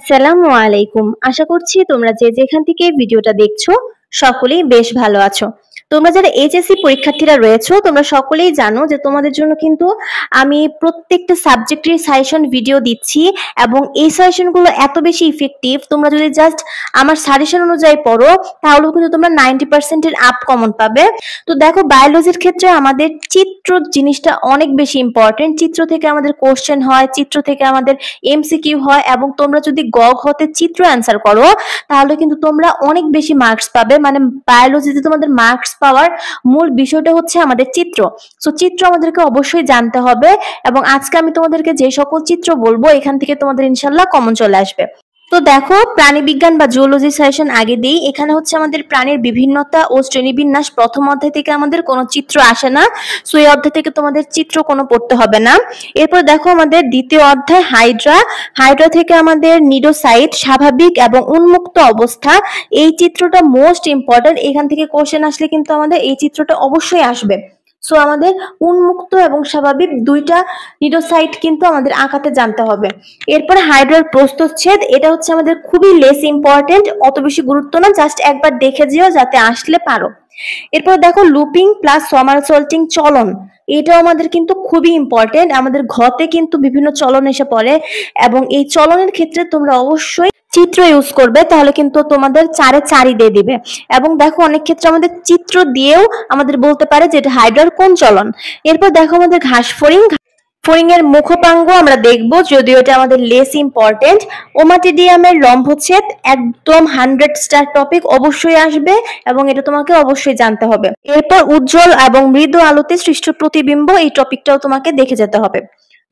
আসসালামু আলাইকুম। আশা করছি তোমরা যে যেখান থেকে ভিডিওটা দেখছো সকলেই বেশ ভালো আছো। তোমরা যারা এইচএসসি পরীক্ষার্থীরা রয়েছো তোমরা সকলেই জানো যে তোমাদের জন্য কিন্তু আমি প্রত্যেকটা সাবজেক্টের সাজেশন ভিডিও দিচ্ছি এবং এই সাজেশনগুলো এত বেশি ইফেক্টিভ, তোমরা যদি জাস্ট আমার সাজেশন অনুযায়ী পড়ো তাহলেও কিন্তু তোমরা 90% এর আপ কমন পাবে। তো দেখো, বায়োলজির ক্ষেত্রে আমাদের চিত্র জিনিসটা অনেক বেশি ইম্পর্টেন্ট। চিত্র থেকে আমাদের কোশ্চেন হয়, চিত্র থেকে আমাদের এমসিকিউ হয় এবং তোমরা যদি গ ঘতে চিত্র অ্যান্সার করো তাহলে কিন্তু তোমরা অনেক বেশি মার্কস পাবে। মানে বায়োলজিতে তোমাদের মার্কস পাওয়ার মূল বিষয়টা হচ্ছে আমাদের চিত্র। সো চিত্র আমাদেরকে অবশ্যই জানতে হবে এবং আজকে আমি তোমাদেরকে যে সকল চিত্র বলবো এখান থেকে তোমাদের ইনশাল্লাহ কমন চলে আসবে। তো দেখো, প্রাণীবিজ্ঞান বা জুওলজি সেশন আগে দিই। এখানে হচ্ছে আমাদের প্রাণীর বিভিন্নতা ও শ্রেণীবিন্যাস প্রথম অধ্যায় থেকে আমাদের কোনো চিত্র আসে না। সো এই অধ্যায় থেকে তোমাদের চিত্র কোনো পড়তে হবে না। এরপর দেখো আমাদের দ্বিতীয় অধ্যায় হাইড্রা থেকে আমাদের নিডোসাইট, স্বাভাবিক এবং উন্মুক্ত অবস্থা। এই চিত্রটা মোস্ট ইম্পর্টেন্ট। এখান থেকে কোশ্চেন আসলে কিন্তু আমাদের এই চিত্রটা অবশ্যই আসবে। সো আমাদের উন্মুক্ত এবং স্বাভাবিক দুইটা নিডোসাইট কিন্তু আমাদের আঁকাতে জানতে হবে। এরপর হাইড্রার প্রস্থচ্ছেদ, এটা হচ্ছে আমাদের খুবই লেস ইম্পর্টেন্ট, অত বেশি গুরুত্ব না, জাস্ট একবার দেখে যেও যাতে আসলে পারো। এরপর দেখো লুপিং প্লাস সমারসল্টিং চলন, এটাও আমাদের কিন্তু খুবই ইম্পর্টেন্ট। আমাদের ঘতে কিন্তু বিভিন্ন চলন এসে পড়ে এবং এই চলনের ক্ষেত্রে তোমরা অবশ্যই চিত্র ইউজ করবে, তাহলে কিন্তু তোমাদের 4-এ 4 দিয়ে দিবে। এবং দেখো অনেক ক্ষেত্রে আমাদের চিত্র দিয়েও আমাদের বলতে পারে যে এটা হাইড্রার কোন চলন। এরপর দেখো আমাদের ঘাস ফড়িং এর মুখপাঙ্গ আমরা দেখবো, যদিও এটা আমাদের লেস ইম্পর্টেন্ট। ওমাটিডিয়ামের লম্বচ্ছেদ একদম 100 স্টার টপিক, অবশ্যই আসবে এবং এটা তোমাকে অবশ্যই জানতে হবে। এরপর উজ্জ্বল এবং মৃদু আলোতে সৃষ্ট প্রতিবিম্ব, এই টপিকটাও তোমাকে দেখে যেতে হবে।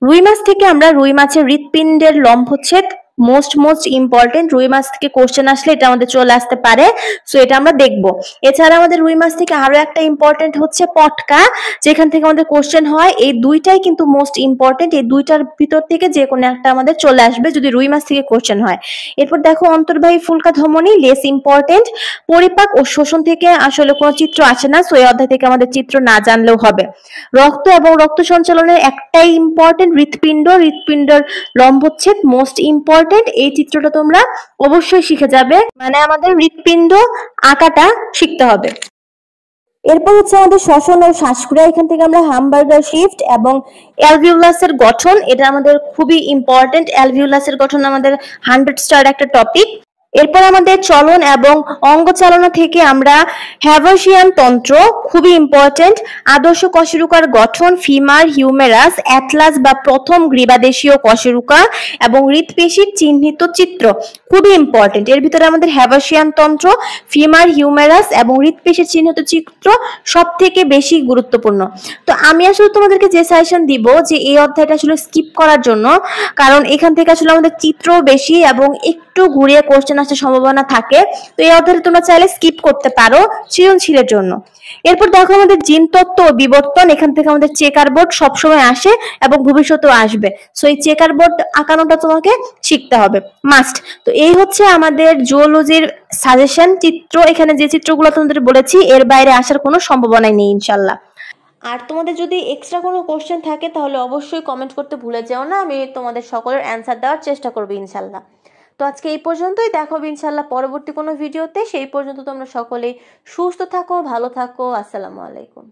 রুই মাছ থেকে আমরা রুই মাছের হৃৎপিণ্ডের লম্বচ্ছেদ মোস্ট ইম্পর্টেন্ট। রুই মাছ থেকে কোশ্চেন আসলে এটা আমাদের চলে আসতে পারে, সো এটা আমরা দেখব। এছাড়া আমাদের রুই মাছ থেকে আরো একটা ইম্পর্টেন্ট হচ্ছে পটকা, যেখান থেকে আমাদের কোশ্চেন হয়। এই দুইটাই কিন্তু মোস্ট ইম্পর্টেন্ট, এই দুইটার ভিতর থেকে যে কোনো একটা আমাদের চলে আসবে যদি রুই মাছ থেকে কোশ্চেন হয়। এরপর দেখো অন্তর্বাহী ফুলকা ধমনী, লেস ইম্পর্টেন্ট। পরিপাক ও শোষণ থেকে আসলে কোনো চিত্র আসে না, সো এই অধ্যায় থেকে আমাদের চিত্র না জানলেও হবে। রক্ত এবং রক্ত সঞ্চালনের একটাই ইম্পর্টেন্ট, হৃৎপিণ্ডের লম্বচ্ছেদ মোস্ট ইম্পর্টেন্ট। এই চিত্রটা তোমরা অবশ্যই শিখে যাবে, মানে আমাদের হৃৎপিণ্ড আঁকাটা শিখতে হবে। এরপর হচ্ছে আমাদের শ্বসন ও শ্বাসক্রিয়া, এখান থেকে আমরা হামবার্গার শিফট এবং অ্যালভিউলাসের গঠন, এটা আমাদের খুবই ইম্পর্টেন্ট। অ্যালভিউলাসের গঠন আমাদের 100 স্টার একটা টপিক। এরপর আমাদের চলন এবং অঙ্গ চালনা থেকে আমরা হ্যাভার্সিয়ান তন্ত্র, খুবই ইম্পর্টেন্ট। আদর্শ কশেরুকার গঠন, ফিমার, হিউমেরাস, অ্যাটলাস বা প্রথম গ্রীবাদেশীয় কশেরুকা এবং হৃৎপেশির চিহ্নিত চিত্র, খুবই ইম্পর্টেন্ট। এর ভিতরে আমাদের হ্যাভার্সিয়ান তন্ত্র, ফিমার, হিউমেরাস এবং হৃৎপেশির চিহ্নিত চিত্র সব থেকে বেশি গুরুত্বপূর্ণ। তো আমি আসলে তোমাদেরকে যে সাজেশন দিব যে এই অধ্যায়টা আসলে স্কিপ করার জন্য, কারণ এখান থেকে আসলে আমাদের চিত্র বেশি এবং একটু ঘুরিয়ে কোশ্চেন আসার সম্ভাবনা থাকে। তো এই অধ্যায়টা তোমরা চাইলে স্কিপ করতে পারো সৃজনশীলের জন্য। এরপর দেখো আমাদের জিন তত্ত্ব ও বিবর্তন, এখান থেকে আমাদের চেকার বোর্ড সবসময় আসে এবং ভবিষ্যতেও আসবে। সো এই চেকার বোর্ড আঁকানোটা তোমাকে শিখতে হবে মাস্ট। তো এই হচ্ছে আমাদের জুওলজির সাজেশন চিত্র। এখানে যে চিত্রগুলো তোমাদের বলেছি এর বাইরে আসার কোনো সম্ভাবনাই নেই ইনশাল্লাহ। আর তোমাদের যদি এক্সট্রা কোনো কোশ্চেন থাকে তাহলে অবশ্যই কমেন্ট করতে ভুলে যেও না, আমি তোমাদের সকলের অ্যান্সার দেওয়ার চেষ্টা করবো ইনশাল্লাহ। তো আজকে এই পর্যন্তই, দেখা হবে ইনশাল্লাহ পরবর্তী কোনো ভিডিওতে। সেই পর্যন্ত তোমরা সকলেই সুস্থ থাকো, ভালো থাকো। আসসালামু আলাইকুম।